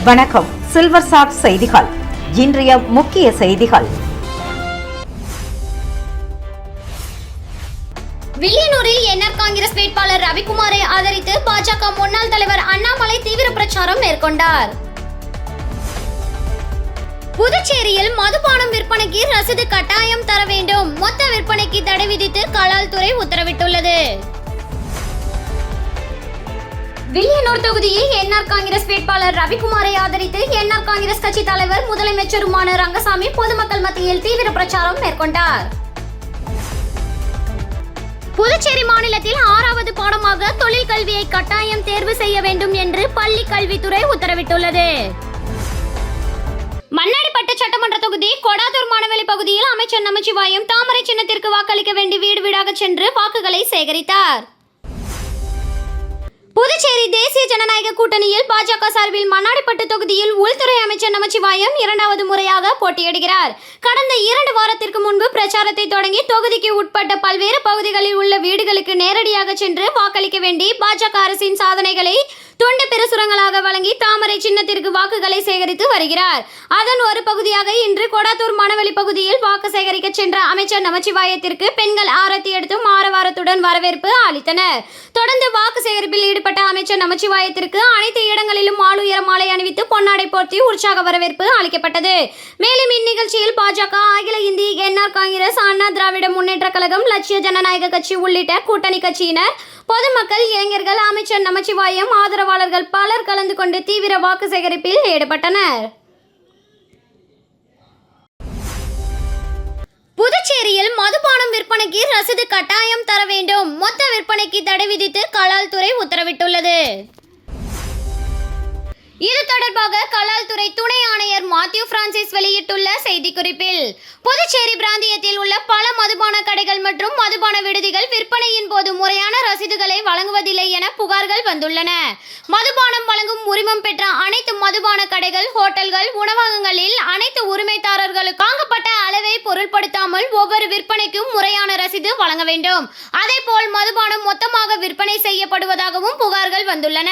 வணக்கம். Silver chat செய்திகள். இன்றைய முக்கிய செய்திகள். வில்லியனூரில் என்ஆர் காங்கிரஸ் வேட்பாளர் ரவிக்குமாரை ஆதரித்து பாஜக முன்னாள் தலைவர் அண்ணாமலை தீவிர பிரச்சாரம் மேற்கொண்டார். புதுச்சேரியில் மதுபானம் விற்பனைக்கு ரசீது கட்டாயம் தர வேண்டும், மொத்த விற்பனைக்கு தடை விதித்து கலால் துறை உத்தரவிட்டுள்ளது. வில்லியனூர் தொகுதியில் என்ஆர் காங்கிரஸ் வேட்பாளர் ரவிக்குமாரை ஆதரித்து என்ஆர் காங்கிரஸ் கட்சி தலைவர் முதலமைச்சருமான ரங்கசாமி பொதுமக்கள் மத்தியில் தீவிர பிரச்சாரம் மேற்கொண்டார். புதுச்சேரி மாநிலத்தில் 6வது பாடமாக தொழில் கல்வியை கட்டாயம் தேர்வு செய்ய வேண்டும் என்று பள்ளி கல்வித்துறை உத்தரவிட்டுள்ளது. மண்ணாடிப்பட்டு சட்டமன்ற தொகுதி கொடாத்தூர் மானவெளி பகுதியில் அமைச்சர் நமச்சிவாயம் தாமரை சின்னத்திற்கு வாக்களிக்க வேண்டி வீடு வீடாக சென்று வாக்குகளை சேகரித்தார். புதுச்சேரி தேசிய ஜனநாயக கூட்டணியில் பாஜக சார்பில் மண்ணாடிப்பட்டு தொகுதியில் உள்துறை அமைச்சர் நமச்சிவாயம் 2வது முறையாக போட்டியிடுகிறார். கடந்த 2 வாரத்திற்கு முன்பு பிரச்சாரத்தை தொடங்கி தொகுதிக்கு உட்பட்ட பல்வேறு பகுதிகளில் உள்ள வீடுகளுக்கு நேரடியாக சென்று வாக்களிக்க வேண்டி பாஜக அரசின் சாதனைகளை துண்டு பிரசுரங்களாக வழங்கி தாமரை சின்னத்திற்கு வாக்குகளை சேகரித்து வருகிறார். அதன் ஒரு பகுதியாக இன்று கொடாத்தூர் மணவெளி பகுதியில் வாக்கு சேகரிக்க சென்ற அமைச்சர் நமச்சிவாயத்திற்கு பெண்கள் ஆரத்தி எடுத்தும் ஆரவாரத்துடன் வரவேற்பு அளித்தனர். தொடர்ந்து வாக்கு சேகரிப்பில் ஈடுபட்ட அமைச்சர் நமச்சிவாயத்திற்கு அனைத்து இடங்களிலும் ஆளுயர மாலை அணிவித்து பொன்னாடை போர்த்தி உற்சாக வரவேற்பு அளிக்கப்பட்டது. மேலும் இந்நிகழ்ச்சியில் பாஜக, அகில இந்திய என்ஆர் காங்கிரஸ், அண்ணா திராவிட முன்னேற்ற கழகம், லட்சிய ஜனநாயக கட்சி உள்ளிட்ட கூட்டணி கட்சியினர், பொதுமக்கள், இளைஞர்கள், அமைச்சர் நமச்சிவாயம் ஆதரவாளர்கள் பலர் கலந்து கொண்டு தீவிர வாக்கு சேகரிப்பில் ஈடுபட்டனர். புதுச்சேரியில் மதுபானம் விற்பனைக்கு ரசீது கட்டாயம் தர வேண்டும், மொத்த விற்பனைக்கு தடை விதித்து கலால் துறை உத்தரவிட்டுள்ளது. இது தொடர்பாக கலால் துறை துணை ஆணையர் மாத்யூ பிரான்சிஸ் வெளியிட்டுள்ள செய்திக்குறிப்பில், புதுச்சேரி பிராந்தியத்தில் உள்ள பல மதுபான கடைகள் மற்றும் மதுபான விடுதிகள் விற்பனையின் போது முறையான ரசீதுகளை வழங்குவதில்லை என புகார்கள் வந்துள்ளன. மதுபானம் வழங்கும் உரிமம் பெற்ற அனைத்து மதுபான கடைகள், ஹோட்டல்கள், உணவகங்களில் அனைத்து உரிமைதாரர்களுக்கு வாங்கப்பட்ட அளவை பொருட்படுத்தாமல் ஒவ்வொரு விற்பனைக்கும் முறையான ரசீது வழங்க வேண்டும். அதேபோல் மதுபானம் மொத்தமாக விற்பனை செய்யப்படுவதாகவும் புகார்கள் வந்துள்ளன.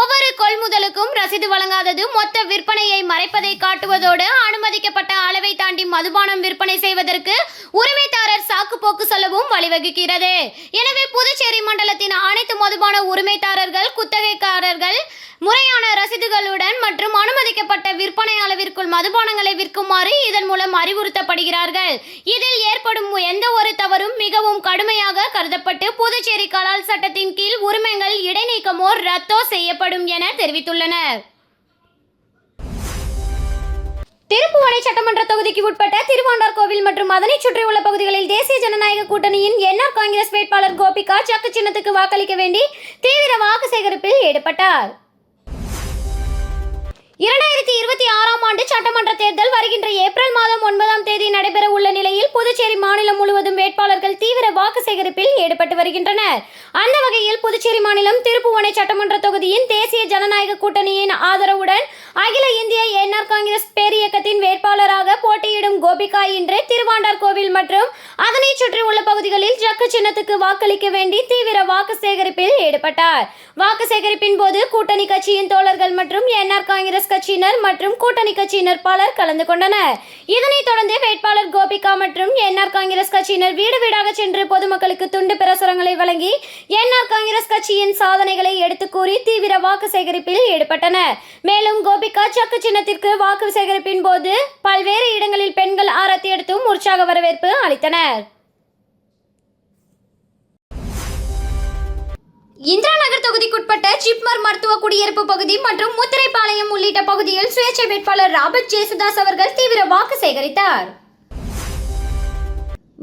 ஒவ்வொரு கொள்முதலுக்கும் ரசீது வழங்காதது மொத்த விற்பனையை மறைப்பதை காட்டுவதோடு அனுமதிக்கப்பட்ட அளவை தாண்டி மதுபானம் விற்பனை செய்வதற்கு உரிமைதாரர் சாக்கு போக்கு சொல்லவும் வழிவகுக்கிறது. எனவே புதுச்சேரி மண்டலத்தின் அனைத்து மதுபான உரிமைதாரர்கள், குத்தகைக்காரர்கள் முறையான ரசீதுகளுடன் மற்றும் அனுமதிக்கப்பட்ட விற்பனை அளவிற்குள் மதுபானங்களை விற்குமாறு இதன் மூலம் அறிவுறுத்தப்படுகிறார்கள். இதில் ஏற்படும் எந்த ஒரு தவறும் மிகவும் கடுமையாக கருதப்பட்டு புதுச்சேரி கலால் சட்டத்தின் கீழ் உரிமங்கள் இடைநீக்கமோ ரத்தோ செய்யப்படும் என தெரிவித்துள்ளனர். திருப்புவனை சட்டமன்ற தொகுதிக்கு உட்பட்ட திருவாண்டார்கோவில் மற்றும் அதனை சுற்றியுள்ள பகுதிகளில் தேசிய ஜனநாயக கூட்டணியின் என்ஆர் காங்கிரஸ் வேட்பாளர் கோபிகா சக்கு சின்னத்துக்கு வாக்களிக்க வேண்டி தீவிர வாக்கு சேகரிப்பில் ஈடுபட்டார். 2026ஆம் ஆண்டு சட்டமன்ற தேர்தல் வருகின்ற ஏப்ரல் மாதம் 9ஆம் தேதி நடைபெற உள்ள நிலையில் புதுச்சேரி மாநிலம் முழுவதும் வேட்பாளர்கள் தீவிர வாக்கு சேகரிப்பில் ஈடுபட்டு வருகின்றனர். அந்த வகையில் புதுச்சேரி மாநிலம் திருப்புவனை சட்டமன்ற தொகுதியின் தேசிய ஜனநாயக கூட்டணியின் ஆதரவுடன் அகில இந்திய என்ஆர் காங்கிரஸ் பேரியக்கத்தின் வேட்பாளராக போட்டியிடும் கோபிகா இன்று திருவாண்டார்கோவில் மற்றும் அதனை சுற்றியுள்ள பகுதிகளில் ஜக்கு சின்னத்துக்கு வாக்களிக்க வேண்டி தீவிர வாக்கு சேகரிப்பில் ஈடுபட்டார். வாக்கு சேகரிப்பின் போது கூட்டணி கட்சியின் தோழர்கள் மற்றும் என்ஆர் காங்கிரஸ் கட்சியினர் மற்றும் கூட்டணி கட்சியினர் பலர் கலந்து கொண்டனர். இதனைத் தொடர்ந்து வேட்பாளர் கோபிகா மற்றும் என்ஆர் காங்கிரஸ் கட்சியினர் வீடு வீடாக சென்று பொதுமக்களுக்கு துண்டு பிரசுரங்களை வழங்கி என்ஆர் காங்கிரஸ் கட்சியின் சாதனைகளை எடுத்து கூறி தீவிர வாக்கு சேகரிப்பில் ஈடுபட்டனர். மேலும் கோபிகா சக்கு சின்னத்திற்கு வாக்கு சேகரிப்பின் போது பல்வேறு இடங்களில் பெண்கள் ஆரத்தி எடுத்தும் உற்சாக வரவேற்பு அளித்தனர். இந்திரா நகர் தொகுதிக்குட்பட்ட ஜிப்மர் மருத்துவ குடியிருப்பு பகுதி மற்றும் முத்திரைப்பாளையம் உள்ளிட்ட பகுதியில் சுயேட்சை வேட்பாளர் ராபர்ட் ஜேசுதாஸ் அவர்கள் தீவிர வாக்கு சேகரித்தார்.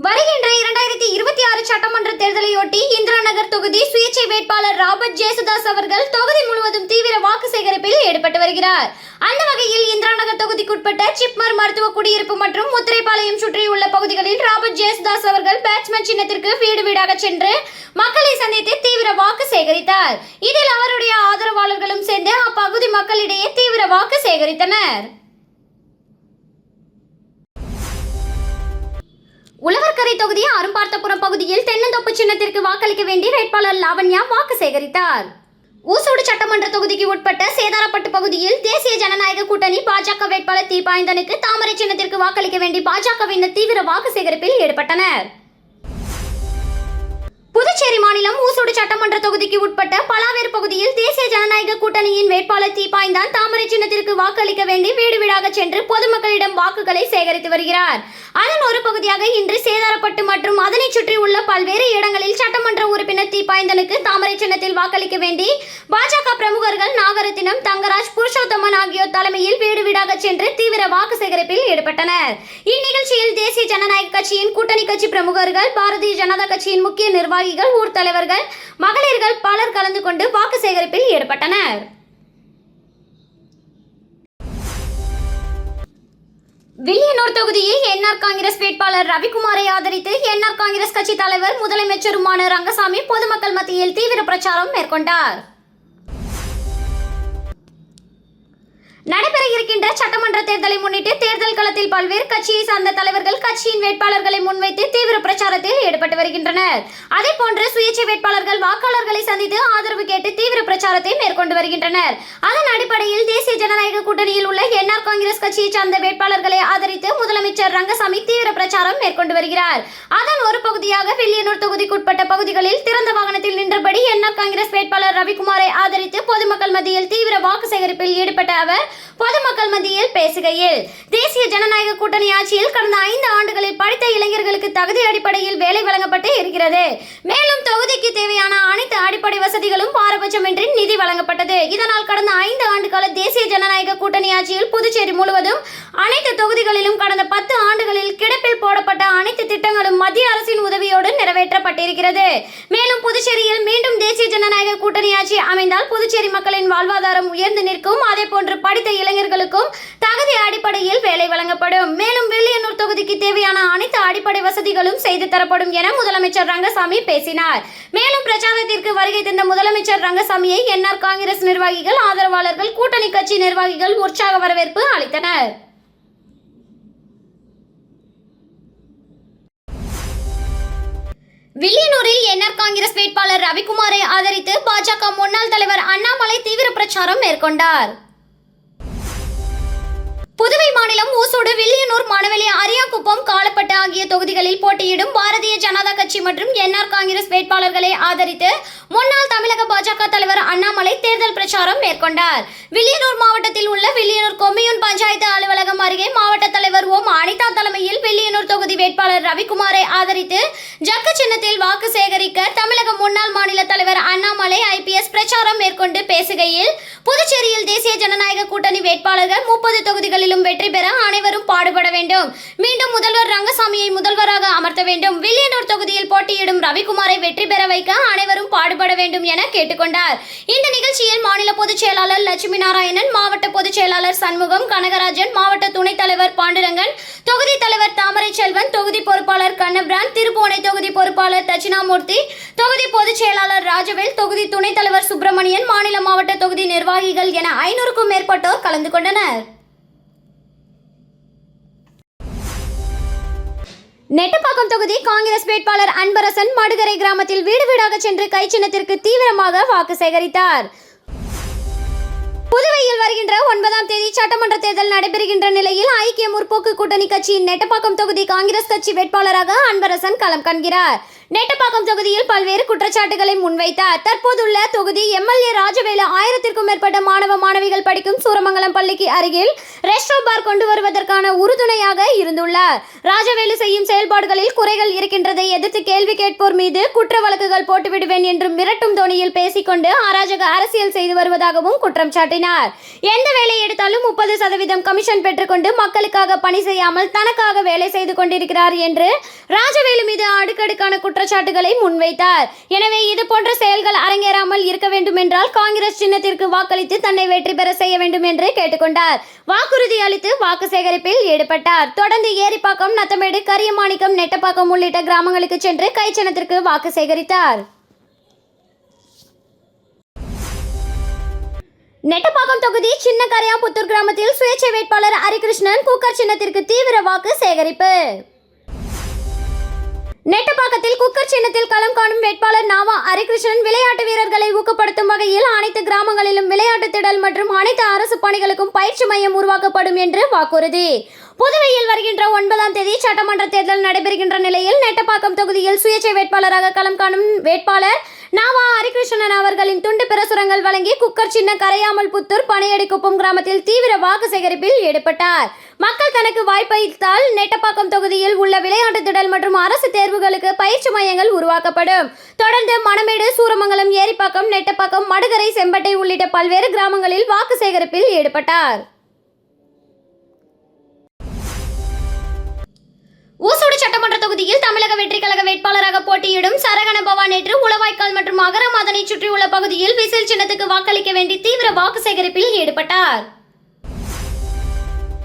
வருகின்ற 2026 சட்டமன்ற தேர்தலையொட்டி இந்திரா நகர் தொகுதி சுயேட்சை வேட்பாளர் ராபர்ட் ஜேசுதாஸ் அவர்கள் தொகுதி முழுவதும் தீவிர வாக்கு சேகரிப்பில் ஈடுபட்டு வருகிறார். அந்த வகையில் இந்திரா நகர் தொகுதிக்குட்பட்ட ஜிப்மர் மருத்துவ குடியிருப்பு மற்றும் முத்திரைப்பாளையம் சுற்றியுள்ள பகுதிகளில் ராபர்ட் ஜேசுதாஸ் அவர்கள் பேட்ஸ்மேன் சின்னத்திற்கு வீடு வீடாக சென்று மக்களை சந்தித்து தீவிர வாக்கு சேகரித்தார். இதில் அவருடைய ஆதரவாளர்களும் சேர்ந்து அப்பகுதி மக்களிடையே தீவிர வாக்கு சேகரித்தனர். உழவர்கரை தொகுதி அரும்பார்த்தபுரம் பகுதியில் தென்னந்தோப்பு சின்னத்திற்கு வாக்களிக்க வேண்டி வேட்பாளர் லாவண்யா வாக்கு சேகரித்தார். ஊசோடு சட்டமன்ற சட்டமன்ற தொகுதிக்கு உட்பட்ட சேதாரப்பட்டு பகுதியில் தேசிய ஜனநாயக கூட்டணி பாஜக வேட்பாளர் தீபாய்ந்தனுக்கு தாமரை சின்னத்திற்கு வாக்களிக்க வேண்டி பாஜகவினர் தீவிர வாக்கு சேகரிப்பில் ஈடுபட்டனர். புதுச்சேரி மாநிலம் ஊசுடு சட்டமன்ற தொகுதிக்கு உட்பட்ட பலாவேறு பகுதியில் தேசிய ஜனநாயக கூட்டணியின் வேட்பாளர் தீபாய்ந்தான் தாமரை சின்னத்திற்கு வாக்களிக்க வேண்டி வீடு வீடாக சென்று பொதுமக்களிடம் வாக்குகளை சேகரித்து வருகிறார். அதன் ஒரு பகுதியாக இன்று சேதாரப்பட்டு மற்றும் அதனை சுற்றி உள்ள பல்வேறு இடங்களில் சட்டமன்ற உறுப்பினர் தீபாய்ந்தனுக்கு தாமரை சின்னத்தில் வாக்களிக்க வேண்டி பாஜக பிரமுகர்கள் நாகரத்தினம், தங்கராஜ், புருஷோத்தமன் ஆகியோர் தலைமையில் வீடு வீடாக சென்று தீவிர வாக்கு சேகரிப்பில் ஈடுபட்டனர். இந்நிகழ்ச்சியில் தேசிய ஜனநாயக கட்சியின் கூட்டணி கட்சி பிரமுகர்கள், பாரதிய ஜனதா கட்சியின் முக்கிய நிர்வாகிகள், ஊர் தலைவர்கள், மகளிர்கள் பலர் கலந்து கொண்டு வாக்கு சேகரிப்பில் ஈடுபட்டனர். வில்லியனூர் தொகுதியில் என்ஆர் காங்கிரஸ் வேட்பாளர் ரவிக்குமாரை ஆதரித்து என்ஆர் காங்கிரஸ் கட்சி தலைவர் முதலமைச்சருமான ரங்கசாமி பொதுமக்கள் மத்தியில் தீவிர பிரச்சாரம் மேற்கொண்டார். நடைபெற இருக்கின்ற சட்டமன்ற தேர்தலை முன்னிட்டு தேர்தல் களத்தில் பல்வேறு கட்சியை சார்ந்த தலைவர்கள் கட்சியின் வேட்பாளர்களை முன்வைத்து தீவிர பிரச்சாரத்தில் ஈடுபட்டு வருகின்றனர். அதேபோன்று சுயேட்சை வேட்பாளர்கள் வாக்காளர்களை சந்தித்து ஆதரவு கேட்டு தீவிர பிரச்சாரத்தை மேற்கொண்டு வருகின்றனர். அதன் அடிப்படையில் தேசிய ஜனநாயக கூட்டணியில் உள்ள என்ஆர் காங்கிரஸ் கட்சியை சார்ந்த வேட்பாளர்களை ஆதரித்து முதலமைச்சர் ரங்கசாமி தீவிர பிரச்சாரம் மேற்கொண்டு வருகிறார். அதன் ஒரு பகுதியாக வில்லியனூர் தொகுதிக்குட்பட்ட பகுதிகளில் திறந்த வாகனத்தில் நின்றபடி என்ஆர் காங்கிரஸ் வேட்பாளர் ரவிக்குமாரை ஆதரித்து பொதுமக்கள் மத்தியில் தீவிர வாக்கு சேகரிப்பில் ஈடுபட்ட அவர் பொதுமக்கள் மத்தியில் பேசுகையில், தேசிய ஜனநாயக கூட்டணி ஆட்சியில் கடந்த 5 ஆண்டுகளில் படித்த இளைஞர்களுக்கு தகுதி அடிப்படையில் வேலை வழங்கப்பட்டு இருக்கிறது. மேலும் தொகுதிக்கு தேவையான அனைத்து அடிப்படை வசதிகளும் பாரபட்சமின்றி நிதி வழங்கப்பட்டது. இதனால் கடந்த 5 ஆண்டுகால தேசிய ஜனநாயக கூட்டணி ஆட்சியில் புதுச்சேரி முழுவதும் அனைத்து தொகுதிகளிலும் கடந்த 10 ஆண்டுகளில் கிடப்பில் போடப்பட்ட அனைத்து திட்டங்களும் மத்திய அரசின் உதவியோடு நிறைவேற்றப்பட்டிருக்கிறது. மேலும் புதுச்சேரியில் மீண்டும் தேசிய ஜனநாயக கூட்டணி ஆட்சி அமைந்தால் புதுச்சேரி மக்களின் வாழ்வாதாரம் உயர்ந்து நிற்கும். அதேபோன்று படித்த இளைஞர்களுக்கும் தகுதி அடிப்படையில் வேலை வழங்கப்படும். மேலும் வில்லியனூர் தொகுதிக்கு தேவையான அனைத்து அடிப்படை வசதிகளும் செய்து தரப்படும் என முதலமைச்சர் ரங்கசாமி பேசினார். மேலும் பிரச்சாரத்திற்கு வருகை தந்த முதலமைச்சர் ரங்கசாமியை என்ஆர் காங்கிரஸ் நிர்வாகிகள், ஆதரவாளர்கள், கூட்டணி கட்சி நிர்வாகிகள் உற்சாக வரவேற்பு அளித்தனர். வில்லியனூரில் என்ஆர் காங்கிரஸ் வேட்பாளர் ரவிக்குமாரை ஆதரித்து பாஜக முன்னாள் தலைவர் அண்ணாமலை தீவிர பிரச்சாரம் மேற்கொண்டார். புதுவை மாநிலம் ஊசோடு, வில்லியனூர், மணவெளி, அரியாங்குப்பம், காலப்பட்டு ஆகிய தொகுதிகளில் போட்டியிடும் பாரதிய ஜனதா கட்சி மற்றும் என்ஆர் காங்கிரஸ் வேட்பாளர்களை ஆதரித்து முன்னாள் தமிழக பாஜக தலைவர் அண்ணாமலை தேர்தல் பிரச்சாரம் மேற்கொண்டார். வில்லியனூர் மாவட்டத்தில் உள்ள வில்லியனூர் கொம்யூன் பஞ்சாயத்து அலுவலகம் அருகே மாவட்ட தலைவர் ஓம் அனிதா தலைமையில் வில்லியனூர் தொகுதி வேட்பாளர் ரவிக்குமாரை ஆதரித்து ஜக்கு சின்னத்தில் வாக்கு சேகரிக்க தமிழக முன்னாள் மாநில தலைவர் அண்ணாமலை IPS பிரச்சாரம் மேற்கொண்டு பேசுகையில், புதுச்சேரியில் தேசிய ஜனநாயக கூட்டணி வேட்பாளர்கள் 30 தொகுதிகளிலும் வெற்றி பெற அனைவரும் பாடுபட வேண்டும். மீண்டும் முதல்வர் ரங்கசாமியை முதல்வராக அமர்த்த வேண்டும். வில்லியனூர் தொகுதியில் போட்டியிடும் ரவிக்குமாரை வெற்றி பெற வைக்க அனைவரும் பாடுபட வேண்டும் என கேட்டுக்கொண்டார். இந்த நிகழ்ச்சியில் மாநில பொதுச் செயலாளர் லட்சுமி நாராயணன், மாவட்ட பொதுச் செயலாளர் சண்முகம், கனகராஜன், மாவட்ட துணைத் தலைவர் பாண்டுரங்கன், தொகுதி தலைவர் தாமரை செல்வன், தொகுதி பொறுப்பாளர் கண்ணபிரான், திருப்புவனை தொகுதி பொறுப்பாளர் தட்சிணாமூர்த்தி, தொகுதி பொதுச் செயலாளர் ராஜவேல், தொகுதி துணைத் தலைவர் சுப்பிரமணியன், மாநில மாவட்ட தொகுதி நிர்வாகிகள் என 500க்கும் மேற்பட்டோர் கலந்து கொண்டனர். நெட்டப்பாக்கம் தொகுதி காங்கிரஸ் வேட்பாளர் அன்பரசன் மடுகரை கிராமத்தில் வீடு வீடாக சென்று கை சின்னத்திற்கு தீவிரமாக வாக்கு சேகரித்தார். புதுவையில் வருகின்ற 9ஆம் தேதி சட்டமன்ற தேர்தல் நடைபெறுகின்ற நிலையில் ஐக்கிய முற்போக்கு கூட்டணி கட்சியின் நெட்டப்பாக்கம் தொகுதி காங்கிரஸ் கட்சி வேட்பாளராக அன்பரசன் களம் காண்கிறார். நெட்டப்பாக்கம் தொகுதியில் பல்வேறு குற்றச்சாட்டுகளை முன்வைத்தார். தற்போதுள்ள தொகுதி MLA ராஜவேலு 1000க்கும் மேற்பட்ட மாணவ மாணவிகள் படிக்கும் சூரமங்கலம் பள்ளிக்கு அருகில் ரெஸ்டோ பார் கொண்டு வருவதற்கான உறுதுணையாக இருந்துள்ளார். ராஜவேலு செய்யும் செயல்பாடுகளில் குறைகள் இருக்கின்றதை எதிர்த்து கேள்வி கேட்போர் மீது குற்ற வழக்குகள் போட்டுவிடுவேன் என்று மிரட்டும் தோணியில் பேசிக்கொண்டு அராஜக அரசியல் செய்து வருவதாகவும் குற்றம் சாட்டினார். எந்த வேலை எடுத்தாலும் 30% கமிஷன் பெற்றுக்கொண்டு மக்களுக்காக பணி செய்யாமல் தனக்காக வேலை செய்து கொண்டிருக்கிறார் என்று ராஜவேலு மீது அடுக்கடுக்கான குற்றச்சாட்டுகளை முன்வைத்தார். எனவே இது போன்ற செயல்கள் அரங்கேறாமல் இருக்க வேண்டும் என்றால் காங்கிரஸ் சின்னத்திற்கு வாக்களித்து தன்னை வெற்றி பெற செய்ய வேண்டும் என்று கேட்டுக்கொண்டார். வாக்குறுதி அளித்து வாக்கு சேகரிப்பில் ஈடுபட்டார். தொடர்ந்து ஏரிப்பாக்கம், நத்தமேடு, கரியமாணிக்கம், நெட்டப்பாக்கம் உள்ளிட்ட கிராமங்களுக்கு சென்று கை சின்னத்திற்கு வாக்கு சேகரித்தார். நெட்டப்பாக்கம் தொகுதி சின்ன கரையாம்புத்தூர் கிராமத்தில் சுயேட்சை வேட்பாளர் ஹரிகிருஷ்ணன் குக்கர் சின்னத்திற்கு தீவிர வாக்கு சேகரிப்பு. நெட்டப்பாக்கத்தில் குக்கர் சின்னத்தில் களம் காணும் வேட்பாளர் நாவா ஹரிகிருஷ்ணன் விளையாட்டு வீரர்களை ஊக்கப்படுத்தும் வகையில் அனைத்து கிராமங்களிலும் விளையாட்டு திடல் மற்றும் அனைத்து அரசு பணிகளுக்கும் பயிற்சி மையம் உருவாக்கப்படும் என்று வாக்குறுதி. புதுவையில் வருகின்ற 9ஆம் தேதி சட்டமன்ற தேர்தல் நடைபெறுகின்ற நிலையில் நெட்டப்பாக்கம் தொகுதியில் சுயேட்சை வேட்பாளராக களம் காணும் வேட்பாளர் நாவா ஹரிகிருஷ்ணன் அவர்களின் துண்டு பிரசுரங்கள் வழங்கி குக்கர் சின்ன கரையாமல் புத்தூர் பனையடிக்குப்பம் கிராமத்தில் தீவிர வாக்கு சேகரிப்பில் ஈடுபட்டார். மக்கள் தனக்கு வாய்ப்பளித்தால் நெட்டப்பாக்கம் தொகுதியில் உள்ள விளையாட்டு திடல் மற்றும் அரசு தேர்வுகளுக்கு பயிற்சி மையங்கள் உருவாக்கப்படும். தொடர்ந்து மணமேடு, சூரமங்கலம், ஏரிப்பாக்கம், நெட்டப்பாக்கம், மடுகரை, செம்பட்டை உள்ளிட்ட பல்வேறு கிராமங்களில் வாக்கு சேகரிப்பில் ஈடுபட்டார். ஊசூடு சட்டமன்ற தொகுதியில் தமிழக வெற்றிக் கழக வேட்பாளராக போட்டியிடும் சரகண பவா நேற்று உளவாய்க்கால் மற்றும் அகரம் அதனை சுற்றியுள்ள பகுதியில் விசில் சின்னத்துக்கு வாக்களிக்க வேண்டி தீவிர வாக்கு சேகரிப்பில் ஈடுபட்டார்.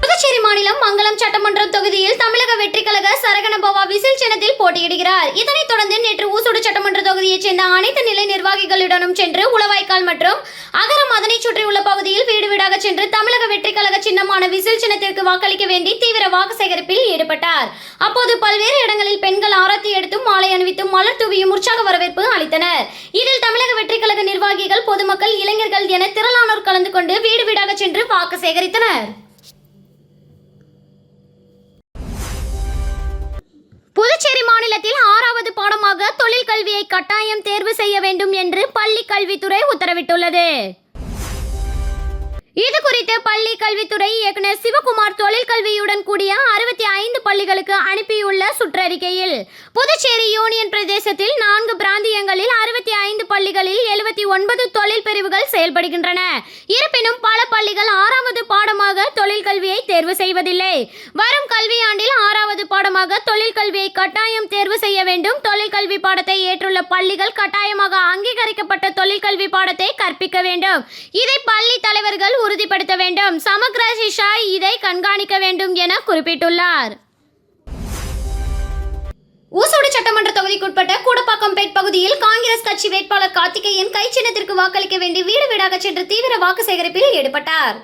புதுச்சேரி மாநிலம் மங்கலம் சட்டமன்ற தொகுதியில் தமிழக வெற்றிக் கழக சரகண பவா விசில் சின்னத்தில் போட்டியிடுகிறார். இதனைத் தொடர்ந்து நேற்று ஊசூடு சட்டமன்ற தொகுதியைச் சேர்ந்த அனைத்து நிலை நிர்வாகிகளுடனும் சென்று உளவாய்க்கால் மற்றும் அகரம் அதனை சுற்றியுள்ள பகுதியில் வீடு வீடாக சென்று தமிழக வெற்றிக் கழக சின்னமான விசில் சின்னத்திற்கு வாக்களிக்க வேண்டி தீவிர வாக்கு சேகரிப்பில் ஈடுபட்டார். அப்போது பல்வேறு இடங்களில் பெண்கள் ஆரத்தி எடுத்தும் மாலை அணிவித்தும் மலர் தூவியும் உற்சாக வரவேற்பு அளித்தனர். இதில் தமிழக வெற்றிக் கழக நிர்வாகிகள், பொதுமக்கள், இளைஞர்கள் என திரளானோர் கலந்து கொண்டு வீடு வீடாக சென்று வாக்கு சேகரித்தனர். புதுச்சேரி மாநிலத்தில் 6வது பாடமாக தொழில் கல்வியை கட்டாயம் தேர்வு செய்ய வேண்டும் என்று பள்ளி கல்வித்துறை உத்தரவிட்டுள்ளது. இது குறித்து பள்ளி கல்வித்துறை இயக்குனர் சிவகுமார் தொழில் கல்வியுடன் கூடிய 65 பள்ளிகளுக்கு அனுப்பியுள்ள சுற்றறிக்கையில் புதுச்சேரி யூனியன் பிரதேசத்தில் 4 பிராந்தியங்களில் 65 பள்ளிகளில் 79 தொழில் பிரிவுகள் செயல்படுகின்றன. இருப்பினும் பல பள்ளிகள் 6வது பாடமாக தொழில் கல்வியை தேர்வு செய்வதில்லை. வரும் கல்வியாண்டில் 6வது பாடமாக தொழில் கல்வியை கட்டாயம் தேர்வு செய்ய வேண்டும். தொழில் கல்வி பாடத்தை ஏற்றுள்ள பள்ளிகள் கட்டாயமாக அங்கீகரிக்கப்பட்ட தொழில் கல்வி பாடத்தை கற்பிக்க வேண்டும். இதை பள்ளி தலைவர்கள் உறுதிப்படுத்த வேண்டும். சமக்ர சிஷா இதை கண்காணிக்க வேண்டும் என குறிப்பிட்டுள்ளார். ஊசூடு சட்டமன்ற தொகுதிக்குட்பட்ட கூடப்பாக்கம்பேட் பகுதியில் காங்கிரஸ் கட்சி வேட்பாளர் கார்த்திகேயன் கை சின்னத்திற்கு வாக்களிக்க வேண்டி வீடு வீடாக சென்று தீவிர வாக்கு சேகரிப்பில் ஈடுபட்டார்.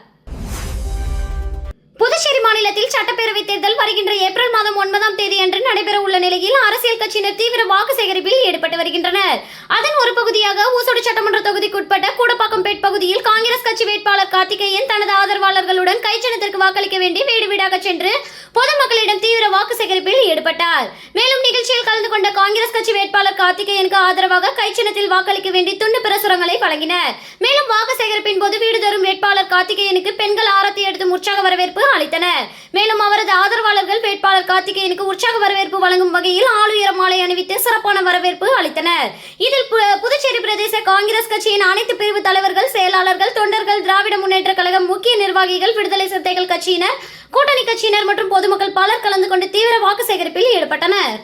புதுச்சேரி மாநிலத்தில் சட்டப்பேரவை தேர்தல் வருகின்ற ஏப்ரல் மாதம் 9ஆம் தேதி அன்று நடைபெற உள்ள நிலையில் அரசியல் கட்சியினர் தீவிர வாக்கு சேகரிப்பில் ஈடுபட்டு வருகின்றனர். அதன் ஒரு பகுதியாக ஊசூடு சட்டமன்ற தொகுதிக்குட்பட்ட கூடப்பாக்கம்பேட் பகுதியில் காங்கிரஸ் கட்சி வேட்பாளர் கார்த்திகேயன் தனது ஆதரவாளர்களுடன் கை சின்னத்திற்கு வாக்களிக்க வேண்டி வீடு வீடாக சென்று பொதுமக்களிடம் தீவிர வாக்கு சேகரிப்பில் ஈடுபட்டார். மேலும் நிகழ்ச்சியில் கலந்து கொண்ட காங்கிரஸ் கட்சி வேட்பாளர் கார்த்திகேயனுக்கு ஆதரவாக கை சின்னத்தில் வாக்களிக்க வேண்டி துண்டு பிரசுரங்களை வழங்கினர். மேலும் வாக்கு சேகரிப்பின் போது வீடுதோறும் வேட்பாளர் கார்த்திகேயனுக்கு பெண்கள் ஆரத்தி எடுத்து உற்சாக வரவேற்பு அளித்தனர். மேலும் அவரது ஆதரவாளர்கள் வேட்பாளர் கார்த்திகேயனுக்கு உற்சாக வரவேற்பு வழங்கும் வகையில் ஆளுயர மாலை அணிவித்து சிறப்பான வரவேற்பு அளித்தனர். இதில் புதுச்சேரி பிரதேச காங்கிரஸ் கட்சியின் அனைத்து பிரிவு தலைவர்கள், செயலாளர்கள், தொண்டர்கள், திராவிட முன்னேற்ற கழகம் முக்கிய நிர்வாகிகள், விடுதலை சிறுத்தைகள் கட்சியினர், கூட்டணி கட்சியினர் மற்றும் பொதுமக்கள் பலர் கலந்து கொண்டு தீவிர வாக்கு சேகரிப்பில் ஈடுபட்டனர்.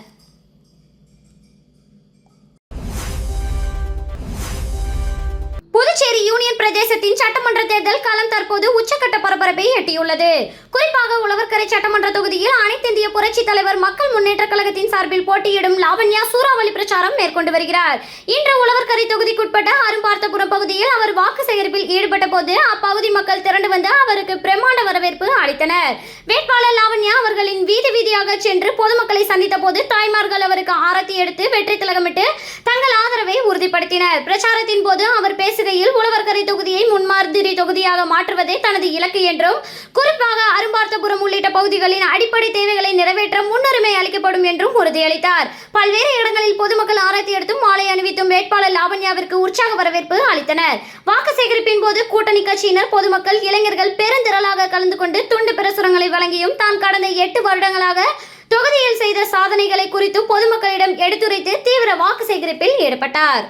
புதுச்சேரி யூனியன் பிரதேசத்தின் சட்டமன்ற தேர்தல் களம் தற்போது உச்சக்கட்ட பரபரப்பை எட்டியுள்ளது. குறிப்பாக உழவர்கரை சட்டமன்ற தொகுதியில் அனைத்திந்திய புரட்சி தலைவர் மக்கள் முன்னேற்ற கழகத்தின் சார்பில் போட்டியிடும் லாவண்யா சூறாவளி பிரச்சாரம் மேற்கொண்டு வருகிறார். இன்று உழவர்கரை தொகுதிக்குட்பட்ட அரும்பார்த்தபுரம் பகுதியில் அவர் வாக்கு சேகரிப்பில் ஈடுபட்ட போது அப்பகுதி மக்கள் திரண்டு வந்து அவருக்கு பிரம்மாண்ட வரவேற்பு அளித்தனர். வேட்பாளர் லாவண்யா அவர்களின் வீதி வீதியாக சென்று பொதுமக்களை சந்தித்த போது தாய்மார்கள் அவருக்கு ஆரத்தி எடுத்து வெற்றி திலகமிட்டு தங்கள் ஆதரவை உறுதிப்படுத்தினர். பிரச்சாரத்தின் போது அவர் பேசுகையில் உழவர்கரை தொகுதியை முன்மாதிரி தொகுதியாக மாற்றுவதே தனது இலக்கு என்றும், குறிப்பாக அரும்பார்த்தபுரம் உள்ளிட்ட பகுதிகளின் அடிப்படை தேவைகளை நிறைவேற்ற முன்னுரிமை அளிக்கப்படும் என்றும் உறுதியளித்தார். பல்வேறு இடங்களில் பொதுமக்கள் ஆரத்தி எடுத்தும் மாலை அணிவித்தும் வேட்பாளர் லாவண்யாவிற்கு உற்சாக வரவேற்பு அளித்தனர். வாக்கு சேகரிப்பின் போது கூட்டணி கட்சியினர், பொதுமக்கள், இளைஞர்கள் பெருந்திரளாக கலந்து கொண்டு துண்டு பிரசுரங்களை வழங்கியும் தான் கடந்த 8 வருடங்களாக தொகுதியில் செய்த சாதனைகளை குறித்து பொதுமக்களிடம் எடுத்துரைத்து தீவிர வாக்கு சேகரிப்பில் ஈடுபட்டார்.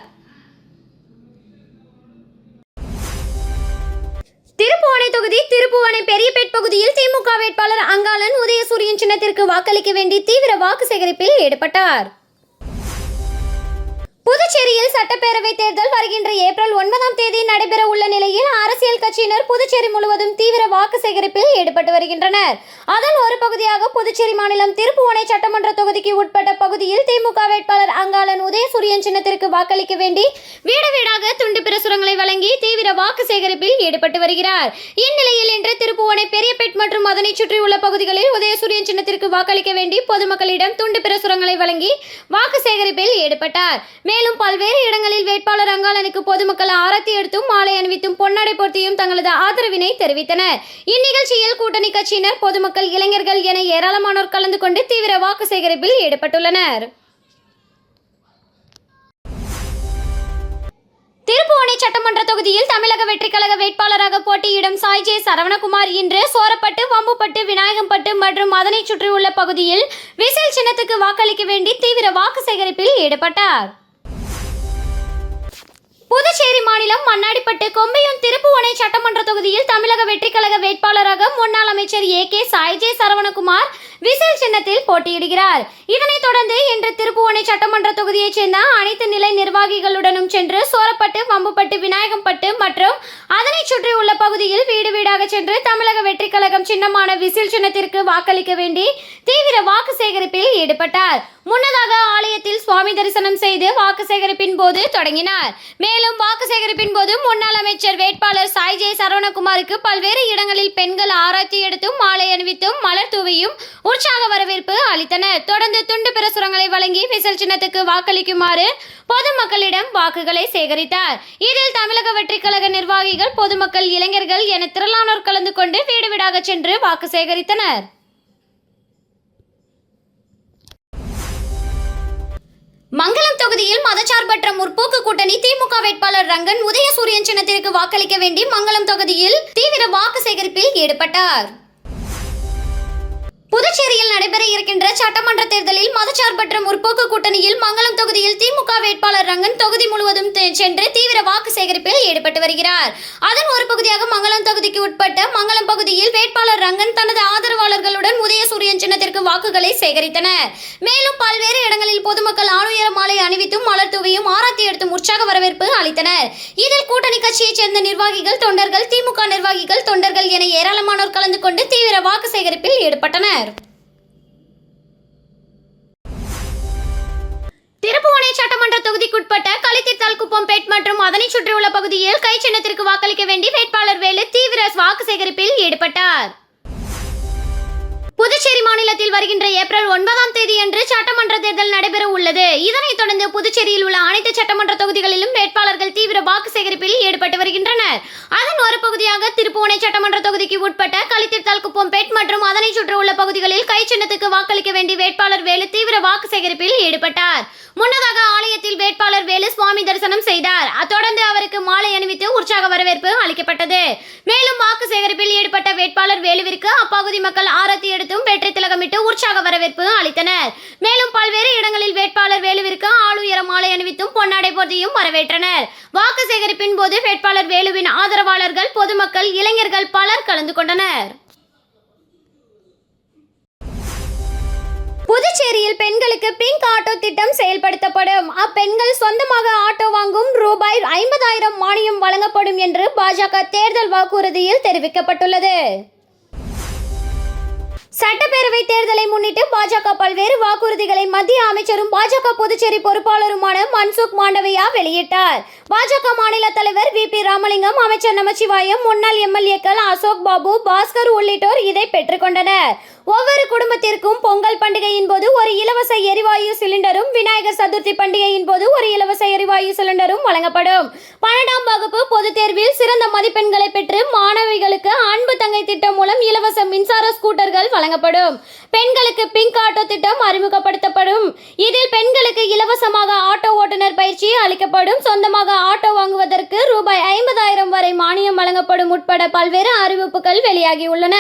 திருப்புவனை தொகுதி திருப்புவனை பெரியபேட் பகுதியில் திமுக வேட்பாளர் அங்காளன் உதயசூரியன் சின்னத்திற்கு வாக்களிக்க வேண்டி தீவிர வாக்கு சேகரிப்பில் ஈடுபட்டார். புதுச்சேரியில் சட்டப்பேரவை தேர்தல் வருகின்ற ஏப்ரல் 9ஆம் தேதி நடைபெற உள்ள நிலையில் அரசியல் கட்சியினர் புதுச்சேரி முழுவதும் தீவிர வாக்கு சேகரிப்பில் ஈடுபட்டு வருகின்றனர். அதன் ஒரு பகுதியாக புதுச்சேரி மாநிலம் திருப்புவனை சட்டமன்ற தொகுதிக்கு உட்பட்ட பகுதியில் திமுக வேட்பாளர் அங்காளன் உதயசூரியன் சின்னத்திற்கு வாக்களிக்க வேண்டி வீடு வீடாக துண்டு பிரசுரங்களை வழங்கி தீவிர வாக்கு சேகரிப்பில் ஈடுபட்டு வருகிறார். இந்நிலையில் இன்று திருப்புவனை பெரியபேட் மற்றும் அதனை சுற்றியுள்ள பகுதிகளில் உதயசூரியன் சின்னத்திற்கு வாக்களிக்க வேண்டி பொதுமக்களிடம் துண்டு பிரசுரங்களை வழங்கி வாக்கு சேகரிப்பில் ஈடுபட்டார். மேலும் பல்வேறு இடங்களில் வேட்பாளர் அங்காளனுக்கு பொதுமக்கள் ஆரத்தி எடுத்தும் மாலை அணிவித்தும் பொன்னாடை போர்த்தியும் தங்களது ஆதரவினை தெரிவித்தனர். இந்நிகழ்ச்சியில் கூட்டணி கட்சியினர், பொதுமக்கள், இளைஞர்கள் என ஏராளமானோர் கலந்து கொண்டு தீவிர வாக்கு சேகரிப்பில் ஈடுபட்டுள்ளனர். திருப்புவனை சட்டமன்ற தொகுதியில் தமிழக வெற்றிக் கழக வேட்பாளராக போட்டியிடும் சாய் ஜே சரவணகுமார் இன்று சோரப்பட்டு, வம்புப்பட்டு, விநாயகம்பட்டு மற்றும் அதனை சுற்றியுள்ள பகுதியில் விசில் சின்னத்துக்கு வாக்களிக்க வேண்டி தீவிர வாக்கு சேகரிப்பில் ஈடுபட்டார். புதுச்சேரி மாநிலம் மண்ணாடிப்பட்டு, கொம்பையூர், திருப்புவனை சட்டமன்ற தொகுதியில் தமிழக வெற்றிக் கழக வேட்பாளராக முன்னாள் அமைச்சர் AK. Sai J Saravanakumar whistle சின்னத்தில் போட்டியிடுகிறார். இதனைத் தொடர்ந்து இன்று திருப்புவனை சட்டமன்ற தொகுதியைச் சேர்ந்த அனைத்து நிலை நிர்வாகிகளுடனும் சென்று சோரப்பட்டு, வம்புப்பட்டு, விநாயகம்பட்டு மற்றும் அதனை சுற்றியுள்ள பகுதியில் வீடு வீடாக சென்று தமிழக வெற்றிக் கழகம் சின்னமான விசில் சின்னத்திற்கு வாக்களிக்க வேண்டி தீவிர வாக்கு சேகரிப்பில் ஈடுபட்டார். முன்னதாக ஆலயத்தில் சுவாமி தரிசனம் செய்து வாக்கு சேகரிப்பின் போது தொடங்கினார். மேலும் வாக்கு சேகரிப்பின் போது முன்னாள் அமைச்சர் வேட்பாளர் சாய் ஜே சரவணகுமாருக்கு பல்வேறு இடங்களில் பெண்கள் ஆராய்ச்சி எடுத்தும் மாலை அணிவித்தும் மலர் தூவியும் உற்சாக வரவேற்பு அளித்தனர். தொடர்ந்து துண்டு பிரசுரங்களை வழங்கி விசில் சின்னத்துக்கு வாக்களிக்குமாறு பொதுமக்களிடம் வாக்குகளை சேகரித்தார். இதில் தமிழக வெற்றிக் கழக நிர்வாகிகள், பொதுமக்கள், இளைஞர்கள் என திரளானோர் கலந்து கொண்டு வீடு வீடாக சென்று வாக்கு சேகரித்தனர். மங்களம் தொகுதியில் மதச்சார்பற்ற முற்போக்கு கூட்டணி திமுக வேட்பாளர் ரங்கன் உதயசூரியன் சின்னத்திற்கு வாக்களிக்க வேண்டி மங்களம் தொகுதியில் தீவிர வாக்கு சேகரிப்பில் ஈடுபட்டார். புதுச்சேரியில் நடைபெற இருக்கின்ற சட்டமன்ற தேர்தலில் மதச்சார்பற்ற முற்போக்கு கூட்டணியில் மங்களம் தொகுதியில் திமுக வேட்பாளர் ரங்கன் தொகுதி முழுவதும் சென்று தீவிர வாக்கு சேகரிப்பில் ஈடுபட்டு வருகிறார். அதன் ஒரு பகுதியாக மங்களம் தொகுதிக்கு உட்பட்ட மங்களம் பகுதியில் வேட்பாளர் ரங்கன் தனது ஆதரவாளர்களுடன் உதயசூரியன் சின்னத்திற்கு வாக்குகளை சேகரித்தனர். மேலும் பல்வேறு இடங்களில் பொதுமக்கள் ஆளுயர மாலை அணிவித்தும் மலர் தூவியும் ஆராத்தி எடுத்தும் உற்சாக வரவேற்பு அளித்தனர். இதில் கூட்டணி கட்சியைச் சேர்ந்த நிர்வாகிகள், தொண்டர்கள், திமுக நிர்வாகிகள், தொண்டர்கள் என ஏராளமானோர் கலந்து கொண்டு தீவிர வாக்கு சேகரிப்பில் ஈடுபட்டனர். திருப்புவனை சட்டமன்ற தொகுதிக்குட்பட்ட களித்தித்தால்குப்பம்பேட் மற்றும் அதனை சுற்றியுள்ள பகுதியில் கை சின்னத்திற்கு வாக்களிக்க வேண்டி வேட்பாளர் வேலு தீவிர வாக்கு சேகரிப்பில் ஈடுபட்டார். புதுச்சேரி மாநிலத்தில் வருகின்ற ஏப்ரல் 9ஆம் தேதி அன்று சட்டமன்ற தேர்தல் நடைபெற உள்ளது. இதனைத் தொடர்ந்து புதுச்சேரியில் உள்ள அனைத்து சட்டமன்ற தொகுதிகளிலும் வேட்பாளர்கள் தீவிர வாக்கு சேகரிப்பில் ஈடுபட்டு வருகின்றனர். அதன் ஒரு பகுதியாக திருப்புவனை சட்டமன்ற தொகுதிக்கு உட்பட்ட களித்தித்தால்குப்பம்பேட் மற்றும் அதனை சுற்றியுள்ள பகுதிகளில் கை சின்னத்துக்கு வாக்களிக்க வேண்டி வேட்பாளர் வேலு தீவிர வாக்கு சேகரிப்பில் ஈடுபட்டார். முன்னதாக ஆலயத்தில் வேட்பாளர் வேலு சுவாமி தரிசனம் செய்தார். தொடர்ந்து அவருக்கு மாலை அணிவித்து உற்சாக வரவேற்பு அளிக்கப்பட்டது. மேலும் வாக்கு சேகரிப்பில் ஈடுபட்ட வேட்பாளர் வேலுவிற்கு அப்பகுதி மக்கள் ஆரத்தி எடுத்தும் வெற்றி திலகமிட்டு உற்சாக வரவேற்பு அளித்தனர். மேலும் பல்வேறு இடங்களில் வேட்பாளர் வேலுவிற்கு ஆளுயர மாலை அணிவித்தும் பொன்னாடை போர்த்தியும் வரவேற்றனர். வாக்கு சேகரிப்பின் போது வேட்பாளர் வேலுவின் ஆதரவாளர்கள், பொதுமக்கள், இளைஞர்கள் பலர் கலந்து கொண்டனர். புதுச்சேரியில் பெண்களுக்கு பிங்க் ஆட்டோ திட்டம் செயல்படுத்தப்படும். அப்பெண்கள் சொந்தமாக ஆட்டோ வாங்கும் ரூபாய் 50,000 மானியம் வழங்கப்படும் என்று பாஜக தேர்தல் வாக்குறுதியில் தெரிவிக்கப்பட்டுள்ளது. சட்டப்பேரவை தேர்தலை முன்னிட்டு பாஜக பல்வேறு வாக்குறுதிகளை மத்திய அமைச்சரும் பாஜக புதுச்சேரி பொறுப்பாளருமான மன்சுக் மாண்டவியா வெளியிட்டார். பாஜக மாநில தலைவர் வி.பி. ராமலிங்கம், அமைச்சர் நமச்சிவாயம், முன்னாள் எம்எல்ஏக்கள் அசோக் பாபு, பாஸ்கர் உள்ளிட்டோர் இதை பெற்றுக்கொண்டனர். ஒவ்வொரு குடும்பத்திற்கும் பொங்கல் பண்டிகையின் போது ஒரு இலவச எரிவாயு சிலிண்டரும், விநாயகர் சதுர்த்தி பண்டிகையின் போது ஒரு இலவச எரிவாயு சிலிண்டரும் வழங்கப்படும். 12ஆம் வகுப்பு பொதுத் தேர்வில் சிறந்த மதிப்பெண்களை பெற்று மாணவிகளுக்கு அன்பு தங்கை திட்டம் மூலம் இலவச மின்சார ஸ்கூட்டர்கள் வழங்கப்படும். பெண்களுக்கு பிங்க் ஆட்டோ திட்டம் அறிமுகப்படுத்தப்படும். இதில் பெண்களுக்கு இலவசமாக ஆட்டோ ஓட்டுநர் பயிற்சி அளிக்கப்படும். சொந்தமாக ஆட்டோ வாங்குவதற்கு ரூபாய் 50,000 வரை மானியம் வழங்கப்படும் உட்பட பல்வேறு அறிவிப்புகள் வெளியாகியுள்ளன.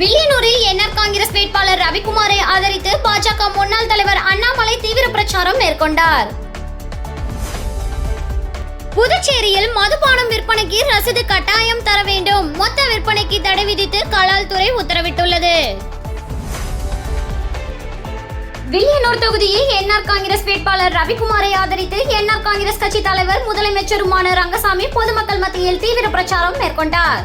வில்லியனூரில் என்ஆர் காங்கிரஸ் வேட்பாளர் ரவிக்குமாரை ஆதரித்து பாஜக முன்னாள் தலைவர் அண்ணாமலை தீவிர பிரச்சாரம் மேற்கொண்டார். புதுச்சேரியில் மதுபானம் விற்பனைக்கு ரசீது கட்டாயம் தர வேண்டும். மொத்த விற்பனைக்கு தடை விதித்து கலால் துறை உத்தரவிட்டுள்ளது. வில்லியனூர் தொகுதியில் என்ஆர் காங்கிரஸ் வேட்பாளர் ரவிக்குமாரை ஆதரித்து என்ஆர் காங்கிரஸ் கட்சி தலைவர் முதலமைச்சருமான ரங்கசாமி பொதுமக்கள் மத்தியில் தீவிர பிரச்சாரம் மேற்கொண்டார்.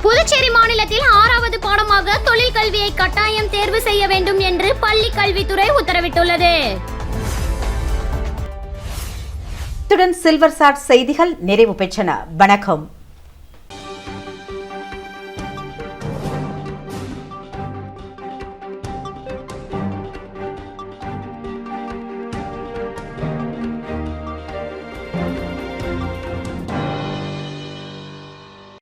புதுச்சேரி மாநிலத்தில் 6வது பாடமாக தொழில் கல்வியை கட்டாயம் தேர்வு செய்ய வேண்டும் என்று பள்ளி கல்வித்துறை உத்தரவிட்டுள்ளது. இத்துடன் சில்வர் சாட் செய்திகள் நிறைவு பெற்றன. வணக்கம்.